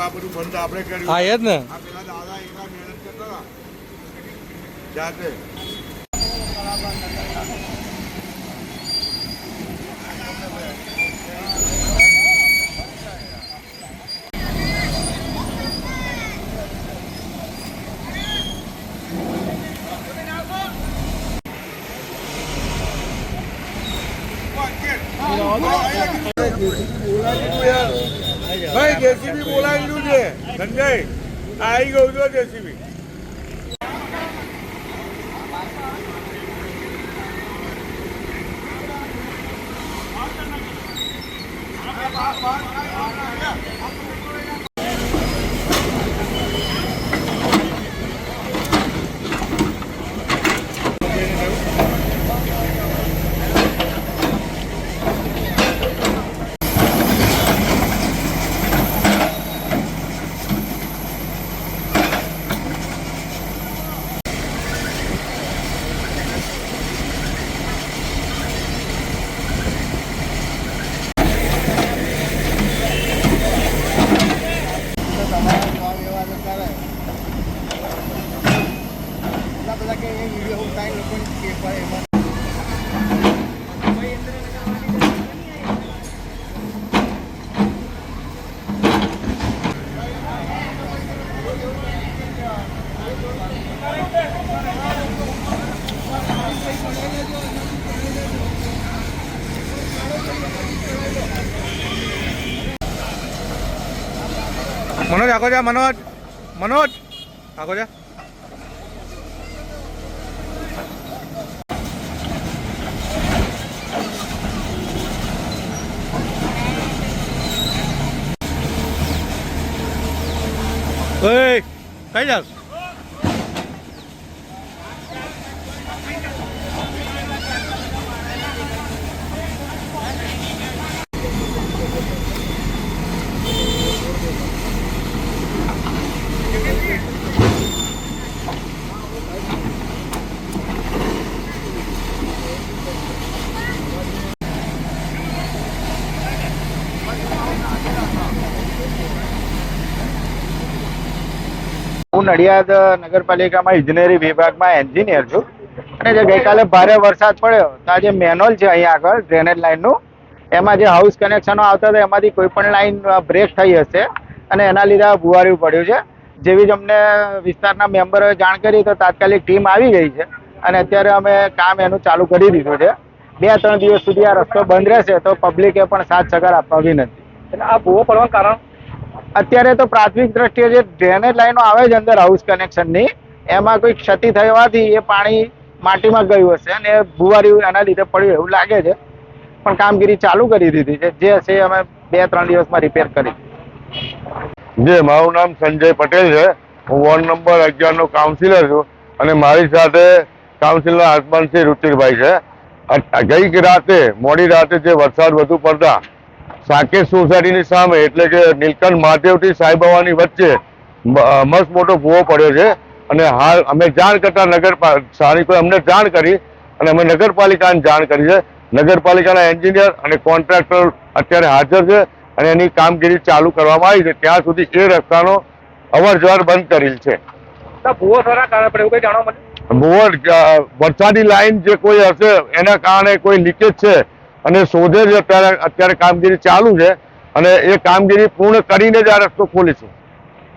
આ બધું બંધ આપણે કર્યું. હા એ જ ને. આ પેલા દાદા એકલા મહેનત કરતા હતા જાતે. ભાઈ જેસીબી બોલાવેલું છે સંજય આવી ગયું છો જેસીબી. मनोज आगो जा मनोज मनोज आगो जा. ओए कहीं जा. હું નડિયાદ નગરપાલિકામાં ઇજનેરી વિભાગમાં એન્જિનિયર છું અને જે ગઈકાલે ભારે વરસાદ પડ્યો તો આ જે મેનહોલ છે અહીંયા આગળ ડ્રેનેજ લાઇનનું એમાં જે હાઉસ કનેક્શનો આવતા હતા એમાંથી કોઈ પણ લાઇન બ્રેક થઈ હશે અને એના લીધે ભુવાર્યું પડ્યું છે. જેવી જ અમને વિસ્તારના મેમ્બરોએ જાણ કરી તો તાત્કાલિક ટીમ આવી ગઈ છે અને અત્યારે અમે કામ એનું ચાલુ કરી દીધું છે. 2-3 દિવસ સુધી આ રસ્તો બંધ રહેશે તો પબ્લિકે પણ સાથ સહકાર આપવા વિનંતી. આ ભૂવો પડવાનું કારણ અત્યારે તો પ્રાથમિક દ્રષ્ટિએ જે ડ્રેનેજ લાઈનો આવે છે અંદર હાઉસ કનેક્શનની એમાં કોઈ ક્ષતિ થવાથી એ પાણી માટીમાં ગયું હશે અને ભુવાર્યું એના લીધે પડ્યું એવું લાગે છે. પણ કામગીરી ચાલુ કરી દીધી છે. જે હશે અમે 2-3 દિવસમાં રિપેર કરી. જે મારું નામ સંજય પટેલ છે. હું વોર્ડ નંબર 11 નો કાઉન્સિલર છું અને મારી સાથે કાઉન્સિલર હસબન્ડ શ્રી રુચિરભાઈ છે. ગઈ રાતે મોડી રાતે જે વરસાદ વધુ પડતા સાકેત સોસાયટીની સામે એટલે કે નીલકંઠ મહાદેવથી સાંઈબાવાની વચ્ચે મસ્ત મોટો ભૂવો પડ્યો છે અને હાલ અમે જાણ કરતા સ્થાનિકોએ અમને જાણ કરી અને અમે નગરપાલિકાને જાણ કરી છે. નગરપાલિકાના એન્જિનિયર અને કોન્ટ્રાક્ટર અત્યારે હાજર છે અને એની કામગીરી ચાલુ કરવામાં આવી છે. ત્યાં સુધી એ રસ્તાનો અવર જવર બંધ કરેલ છે. ભૂવો સારા કારણ પડે એવું કઈ જાણવા મળે? ભૂવો વરસાદી લાઈન જે કોઈ હશે એના કારણે કોઈ લીકેજ છે અને શોધે જ અત્યારે કામગીરી ચાલુ છે અને એ કામગીરી પૂર્ણ કરીને જ આ રસ્તો ખોલીશું.